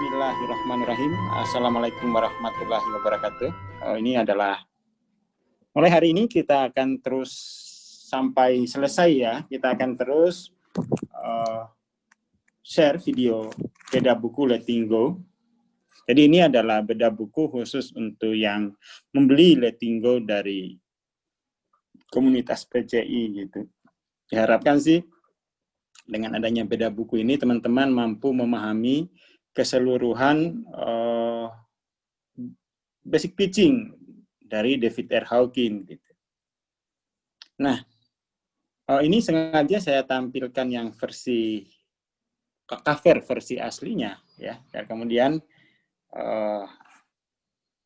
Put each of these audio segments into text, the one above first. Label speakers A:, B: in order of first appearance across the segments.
A: Bismillahirrahmanirrahim. Assalamualaikum warahmatullahi wabarakatuh. Ini adalah mulai hari ini kita akan terus sampai selesai ya. Kita akan terus share video beda buku Letting Go. Jadi ini adalah beda buku khusus untuk yang membeli Letting Go dari komunitas PCI gitu. Diharapkan sih dengan adanya beda buku ini teman-teman mampu memahami keseluruhan basic teaching dari David R. Hawkins gitu. Nah, ini sengaja saya tampilkan yang versi cover versi aslinya ya. Dan kemudian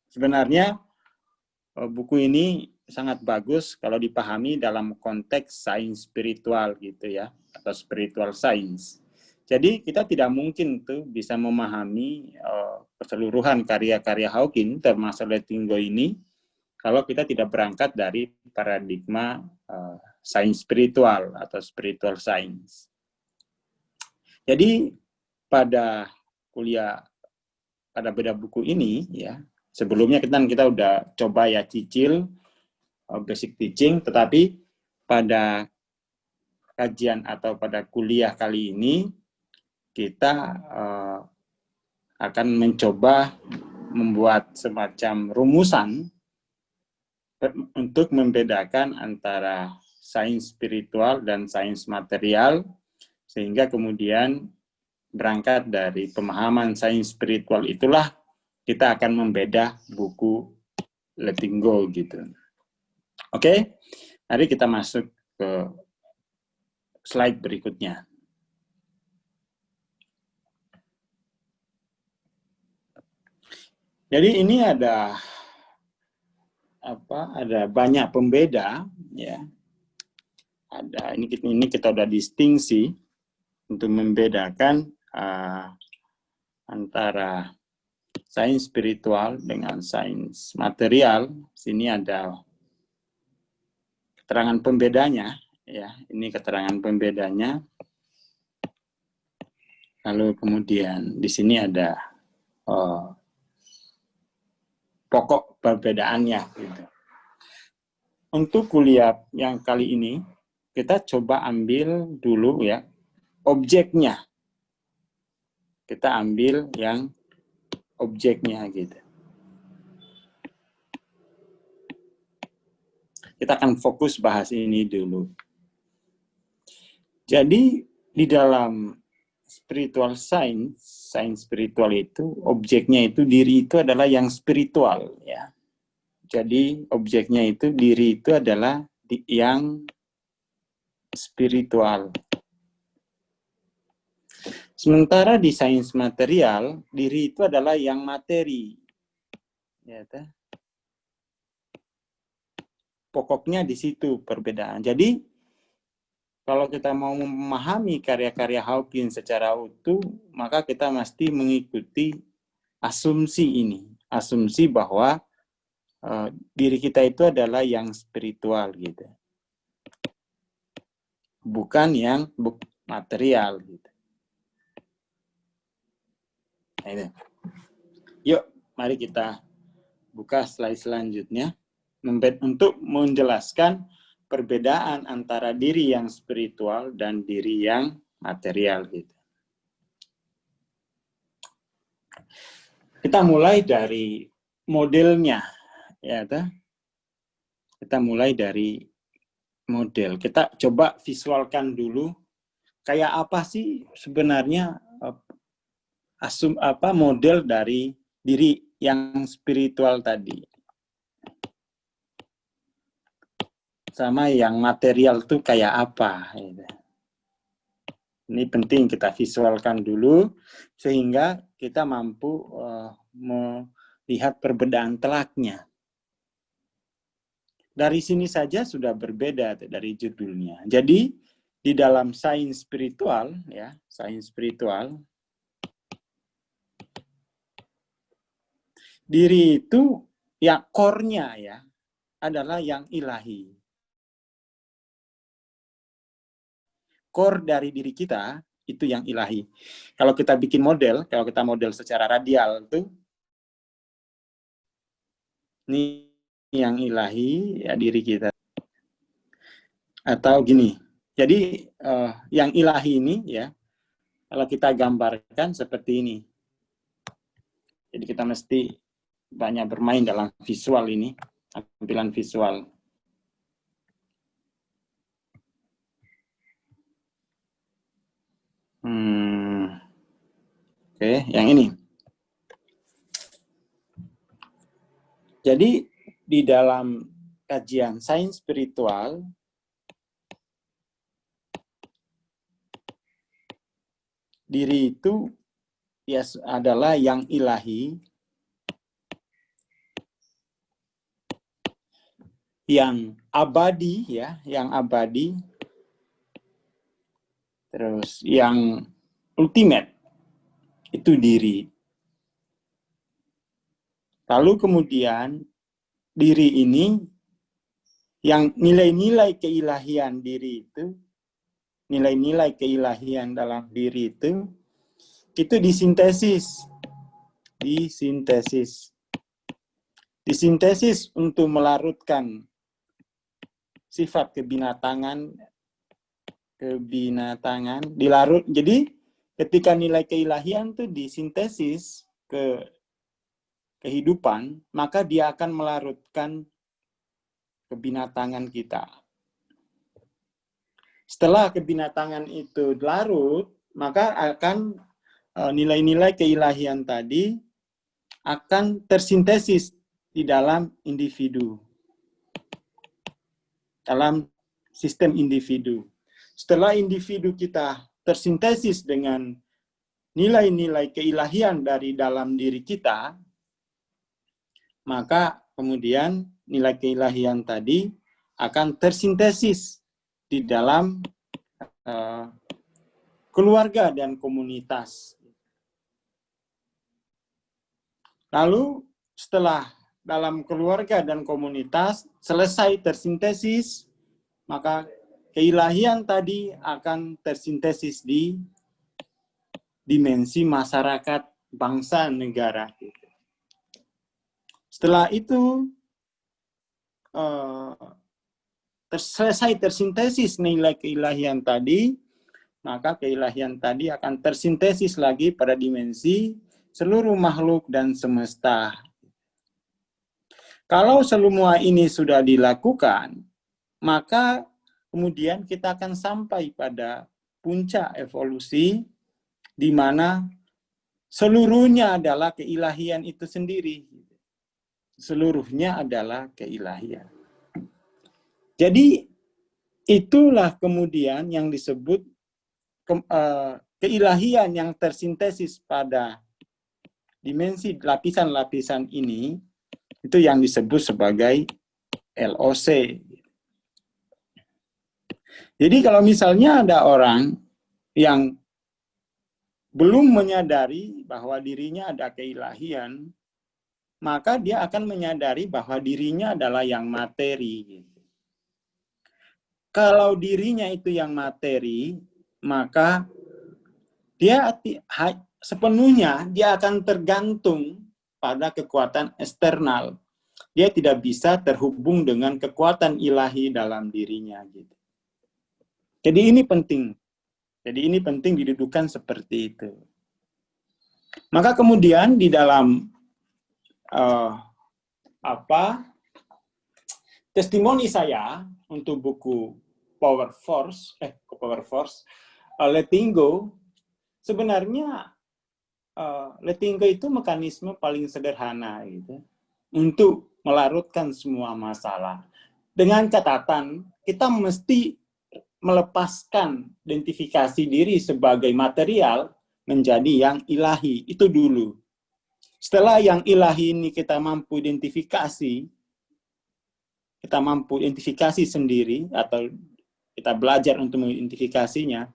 A: sebenarnya buku ini sangat bagus kalau dipahami dalam konteks sains spiritual gitu ya, atau spiritual science. Jadi kita tidak mungkin tuh bisa memahami keseluruhan karya-karya Hawkins termasuk Letting Go ini kalau kita tidak berangkat dari paradigma sains spiritual atau spiritual science. Jadi pada kuliah pada beda buku ini ya, sebelumnya kita udah coba ya cicil basic teaching, tetapi pada kajian atau pada kuliah kali ini kita akan mencoba membuat semacam rumusan untuk membedakan antara sains spiritual dan sains material, sehingga kemudian berangkat dari pemahaman sains spiritual itulah kita akan membedah buku Letting Go gitu. Oke, mari kita masuk ke slide berikutnya. Jadi ini ada banyak pembeda ya. Ini kita udah distingsi untuk membedakan antara sains spiritual dengan sains material. Sini ada keterangan pembedanya ya. Ini keterangan pembedanya. Lalu kemudian di sini ada pokok perbedaannya gitu. Untuk kuliah yang kali ini kita coba ambil dulu ya objeknya. Kita ambil yang objeknya gitu. Kita akan fokus bahas ini dulu. Jadi di dalam spiritual science, sains spiritual itu objeknya itu diri itu adalah yang spiritual ya. Jadi objeknya itu diri itu adalah yang spiritual. Sementara di sains material, diri itu adalah yang materi. Ya, pokoknya di situ perbedaan. Jadi kalau kita mau memahami karya-karya Hawkins secara utuh, maka kita mesti mengikuti asumsi ini. Asumsi bahwa diri kita itu adalah yang spiritual gitu. Bukan yang material gitu. Nah, ini. Yuk, mari kita buka slide selanjutnya untuk menjelaskan perbedaan antara diri yang spiritual dan diri yang material gitu. Kita mulai dari modelnya ya, kita mulai dari model. Kita coba visualkan dulu kayak apa sih sebenarnya model dari diri yang spiritual tadi. Sama yang material tuh kayak apa. Ini penting kita visualkan dulu sehingga kita mampu melihat perbedaan telaknya. Dari sini saja sudah berbeda dari judulnya. Jadi di dalam sains spiritual ya, sains spiritual diri itu ya core-nya ya adalah yang ilahi. Core dari diri kita itu yang ilahi. Kalau kita bikin model, kalau kita model secara radial tuh, ini yang ilahi ya diri kita. Atau gini, jadi yang ilahi ini ya, kalau kita gambarkan seperti ini. Jadi kita mesti banyak bermain dalam visual ini, tampilan visual. Oke, yang ini. Jadi di dalam kajian sains spiritual, diri itu ya adalah yang ilahi, yang abadi ya, yang abadi, terus yang ultimate itu diri. Lalu kemudian diri ini yang nilai-nilai keilahian diri itu, nilai-nilai keilahian dalam diri itu disintesis. Disintesis untuk melarutkan sifat kebinatangan, dilarut. Jadi ketika nilai keilahian itu disintesis ke kehidupan, maka dia akan melarutkan kebinatangan kita. Setelah kebinatangan itu larut, maka akan nilai-nilai keilahian tadi akan tersintesis di dalam individu, dalam sistem individu. Setelah individu kita tersintesis dengan nilai-nilai keilahian dari dalam diri kita, maka kemudian nilai keilahian tadi akan tersintesis di dalam keluarga dan komunitas. Lalu setelah dalam keluarga dan komunitas selesai tersintesis, maka keilahian tadi akan tersintesis di dimensi masyarakat, bangsa, negara. Setelah itu selesai tersintesis nilai keilahian tadi, maka keilahian tadi akan tersintesis lagi pada dimensi seluruh makhluk dan semesta. Kalau semua ini sudah dilakukan, maka kemudian kita akan sampai pada puncak evolusi di mana seluruhnya adalah keilahian itu sendiri. Seluruhnya adalah keilahian. Jadi itulah kemudian yang disebut keilahian yang tersintesis pada dimensi lapisan-lapisan ini, itu yang disebut sebagai LOC. Jadi kalau misalnya ada orang yang belum menyadari bahwa dirinya ada keilahian, maka dia akan menyadari bahwa dirinya adalah yang materi. Kalau dirinya itu yang materi, maka dia sepenuhnya dia akan tergantung pada kekuatan eksternal. Dia tidak bisa terhubung dengan kekuatan ilahi dalam dirinya. Gitu. Jadi ini penting. Jadi ini penting didudukan seperti itu. Maka kemudian di dalam testimoni saya untuk buku Power Force, Letting Go, sebenarnya letting go itu mekanisme paling sederhana gitu, untuk melarutkan semua masalah. Dengan catatan, kita mesti melepaskan identifikasi diri sebagai material menjadi yang ilahi, itu dulu. Setelah yang ilahi ini kita mampu identifikasi sendiri, atau kita belajar untuk mengidentifikasinya,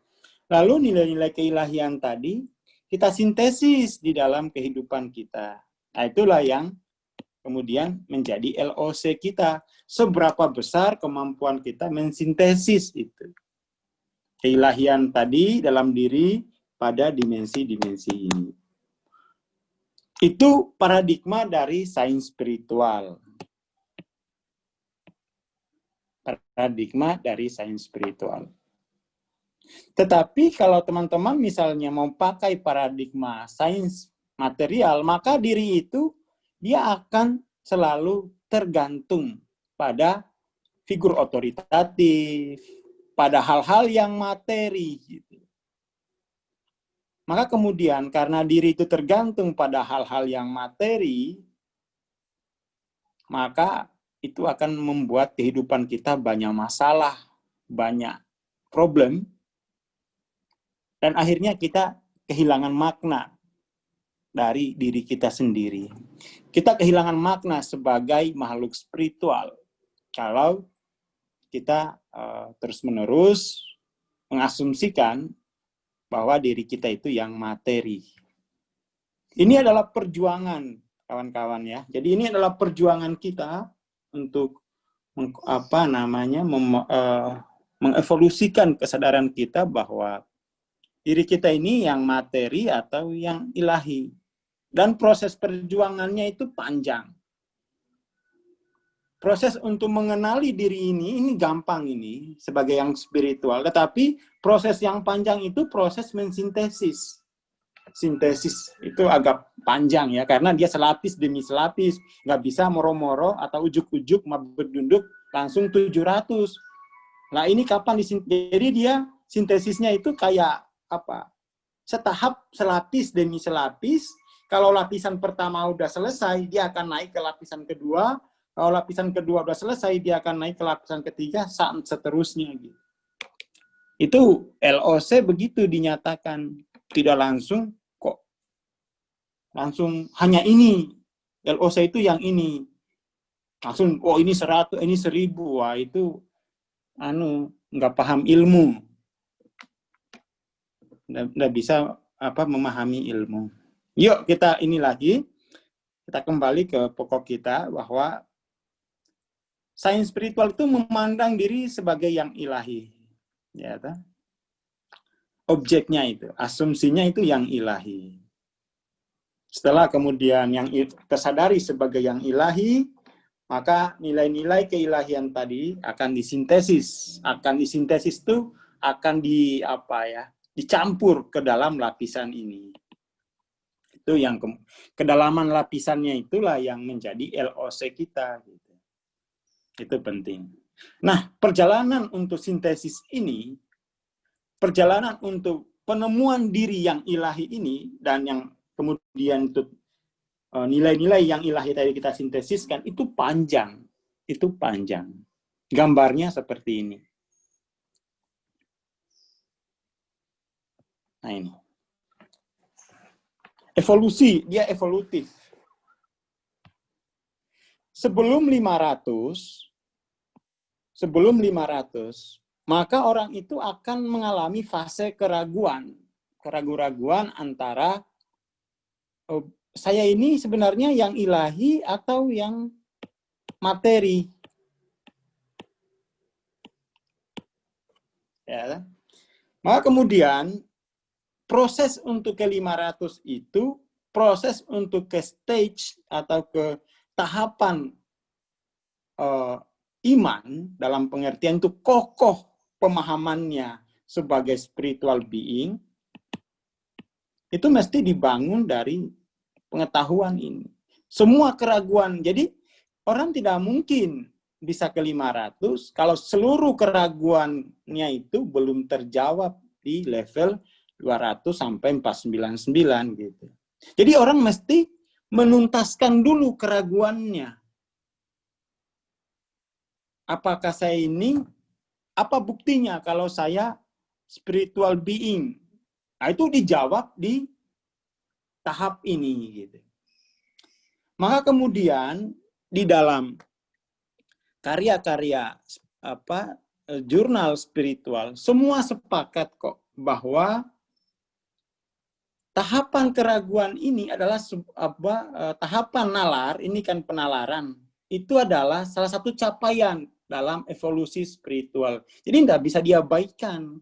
A: lalu nilai-nilai keilahian tadi kita sintesis di dalam kehidupan kita. Nah, itulah yang kemudian menjadi LOC kita. Seberapa besar kemampuan kita mensintesis itu. keilahian tadi dalam diri pada dimensi-dimensi ini. Itu paradigma dari sains spiritual. Paradigma dari sains spiritual. Tetapi kalau teman-teman misalnya mau pakai paradigma sains material, maka diri itu dia akan selalu tergantung pada figur otoritatif, pada hal-hal yang materi. Gitu. Maka kemudian karena diri itu tergantung pada hal-hal yang materi, maka itu akan membuat kehidupan kita banyak masalah, banyak problem, dan akhirnya kita kehilangan makna dari diri kita sendiri. Kita kehilangan makna sebagai makhluk spiritual kalau kita terus-menerus mengasumsikan bahwa diri kita itu yang materi. Ini adalah perjuangan, kawan-kawan ya. Jadi ini adalah perjuangan kita untuk mengevolusikan kesadaran kita bahwa diri kita ini yang materi atau yang ilahi. Dan proses perjuangannya itu panjang. Proses untuk mengenali diri ini gampang ini sebagai yang spiritual. Tetapi proses yang panjang itu proses mensintesis. Sintesis itu agak panjang ya, karena dia selapis demi selapis. Nggak bisa moro-moro atau ujuk-ujuk berdunduk langsung 700. Nah ini kapan disintesis? Jadi dia sintesisnya itu kayak apa? Setahap, selapis demi selapis. Kalau lapisan pertama udah selesai, dia akan naik ke lapisan kedua. Kalau lapisan kedua udah selesai, dia akan naik ke lapisan ketiga, saat seterusnya. Gitu. Itu LOC begitu dinyatakan. Tidak langsung kok. Langsung hanya ini. LOC itu yang ini. Langsung, oh ini 100, ini 1000. Wah itu nggak paham ilmu. Nggak bisa memahami ilmu. Yuk kita ini lagi. Kita kembali ke pokok kita bahwa sains spiritual itu memandang diri sebagai yang ilahi. Ya, objeknya itu, asumsinya itu yang ilahi. Setelah kemudian yang tersadari sebagai yang ilahi, maka nilai-nilai keilahian tadi akan disintesis. Akan disintesis itu akan dicampur ke dalam lapisan ini. Itu yang kedalaman lapisannya itulah yang menjadi LOC kita. Gitu. Itu penting. Nah, perjalanan untuk sintesis ini, perjalanan untuk penemuan diri yang ilahi ini, dan yang kemudian untuk nilai-nilai yang ilahi tadi kita sintesiskan, itu panjang. Itu panjang. Gambarnya seperti ini. Nah ini. Evolusi, dia evolutif. Sebelum 500, maka orang itu akan mengalami fase keraguan. Keraguan antara saya ini sebenarnya yang ilahi atau yang materi. Ya. Maka kemudian proses untuk ke 500 itu, proses untuk ke stage atau ke tahapan iman dalam pengertian itu kokoh pemahamannya sebagai spiritual being, itu mesti dibangun dari pengetahuan ini. Semua keraguan, jadi orang tidak mungkin bisa ke 500 kalau seluruh keraguannya itu belum terjawab di level 200 sampai 499 gitu. Jadi orang mesti menuntaskan dulu keraguannya. Apakah saya ini, apa buktinya kalau saya spiritual being? Nah, itu dijawab di tahap ini gitu. Maka kemudian di dalam karya-karya jurnal spiritual semua sepakat kok bahwa tahapan keraguan ini adalah tahapan nalar, ini kan penalaran, itu adalah salah satu capaian dalam evolusi spiritual. Jadi tidak bisa diabaikan.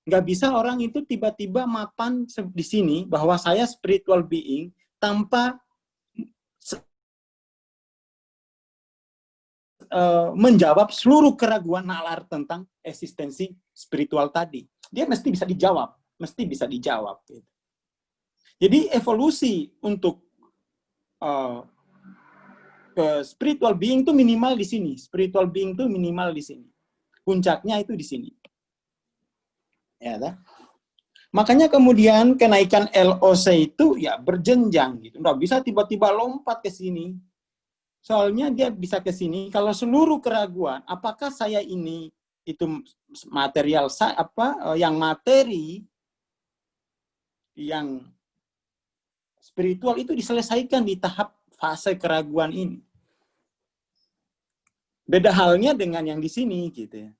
A: Nggak bisa orang itu tiba-tiba mapan di sini bahwa saya spiritual being tanpa menjawab seluruh keraguan nalar tentang eksistensi spiritual tadi. Dia mesti bisa dijawab, Gitu. Jadi evolusi untuk spiritual being itu minimal di sini. Spiritual being itu minimal di sini. Puncaknya itu di sini. Ya, tak? Makanya kemudian kenaikan LOC itu ya berjenjang gitu. Nggak bisa tiba-tiba lompat ke sini. Soalnya dia bisa ke sini kalau seluruh keraguan, apakah saya ini itu material yang materi yang spiritual itu diselesaikan di tahap fase keraguan ini. Beda halnya dengan yang di sini gitu ya.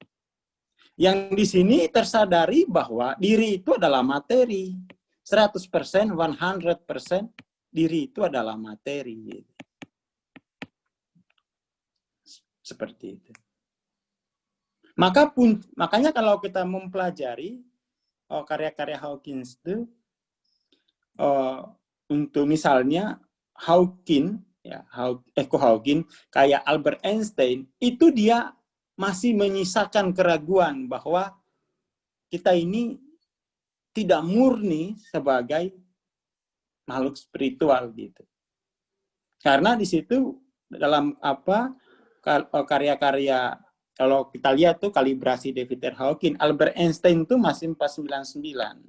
A: Yang di sini tersadari bahwa diri itu adalah materi. 100%, 100% diri itu adalah materi. Gitu. Seperti itu. Makanya kalau kita mempelajari karya-karya Hawkins itu, untuk misalnya Hawkins, ya, Hawkins, kayak Albert Einstein, itu dia masih menyisakan keraguan bahwa kita ini tidak murni sebagai makhluk spiritual gitu. Karena di situ dalam karya-karya, kalau kita lihat tuh kalibrasi David R. Hawkins, Albert Einstein tuh masih 499.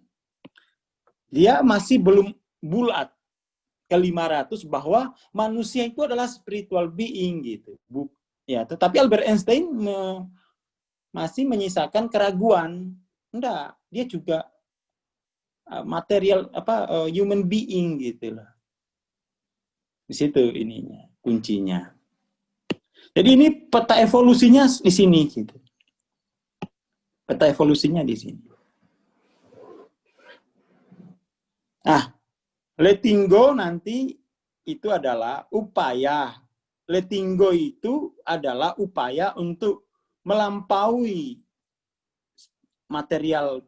A: Dia masih belum bulat ke 500 bahwa manusia itu adalah spiritual being gitu. Ya, tetapi Albert Einstein masih menyisakan keraguan. Enggak, dia juga material human being gitu loh. Di situ ininya, kuncinya. Jadi ini peta evolusinya di sini gitu. Peta evolusinya di sini. Nah, letting go nanti itu adalah upaya. Letting go itu adalah upaya untuk melampaui material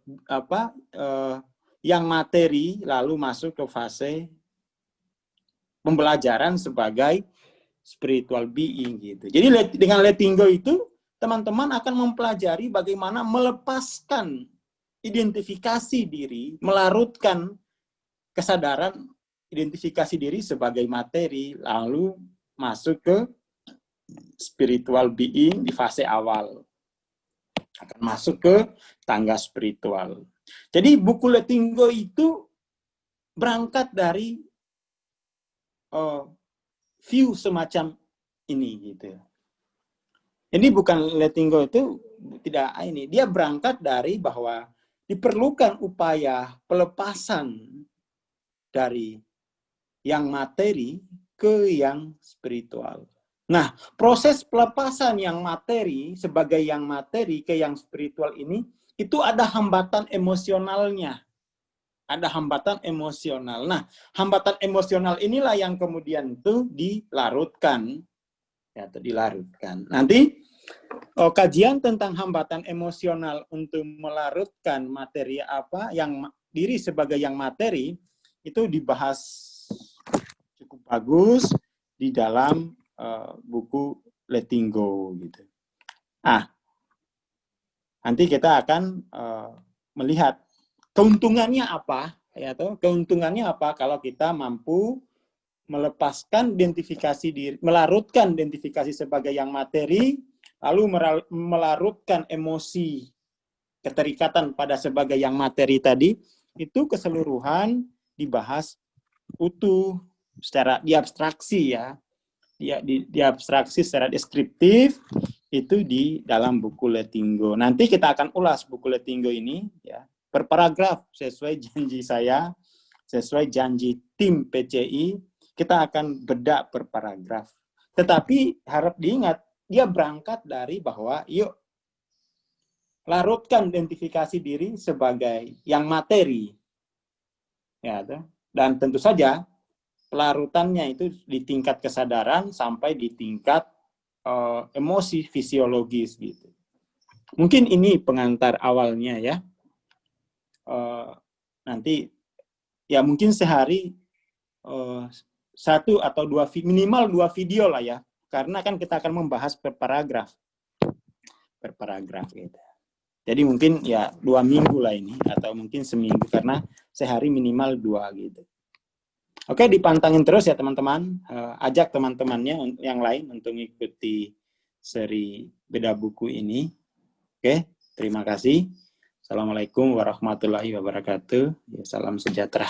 A: yang materi lalu masuk ke fase pembelajaran sebagai spiritual being gitu. Jadi dengan letting go itu teman-teman akan mempelajari bagaimana melepaskan identifikasi diri, melarutkan kesadaran identifikasi diri sebagai materi lalu masuk ke spiritual being di fase awal. Akan masuk ke tangga spiritual. Jadi buku Letting Go itu berangkat dari view semacam ini gitu. Jadi bukan Letting Go itu tidak ini, dia berangkat dari bahwa diperlukan upaya pelepasan dari yang materi ke yang spiritual. Nah, proses pelepasan yang materi sebagai yang materi ke yang spiritual ini, itu ada hambatan emosionalnya. Ada hambatan emosional. Nah, hambatan emosional inilah yang kemudian itu dilarutkan. Ya, dilarutkan. Nanti kajian tentang hambatan emosional untuk melarutkan materi yang diri sebagai yang materi, itu dibahas cukup bagus di dalam buku Letting Go gitu. Nanti kita akan melihat keuntungannya apa, ya toh? Keuntungannya apa kalau kita mampu melepaskan identifikasi diri, melarutkan identifikasi sebagai yang materi, lalu melarutkan emosi keterikatan pada sebagai yang materi tadi, itu keseluruhan dibahas utuh secara diabstraksi ya. Diabstraksi secara deskriptif itu di dalam buku Letting Go. Nanti kita akan ulas buku Letting Go ini ya per paragraf sesuai janji saya, sesuai janji tim PCI, kita akan bedah per paragraf. Tetapi harap diingat, dia berangkat dari bahwa yuk larutkan identifikasi diri sebagai yang materi. Ya, dan tentu saja pelarutannya itu di tingkat kesadaran sampai di tingkat emosi fisiologis gitu. Mungkin ini pengantar awalnya ya. nanti ya mungkin sehari 1 atau 2 minimal 2 video lah ya, karena kan kita akan membahas per paragraf gitu. Jadi mungkin ya 2 minggu lah ini, atau mungkin seminggu, karena sehari minimal 2 gitu. Oke, dipantangin terus ya teman-teman. Ajak teman-temannya yang lain untuk mengikuti seri Beda Buku ini. Oke, terima kasih. Assalamualaikum warahmatullahi wabarakatuh. Ya, salam sejahtera.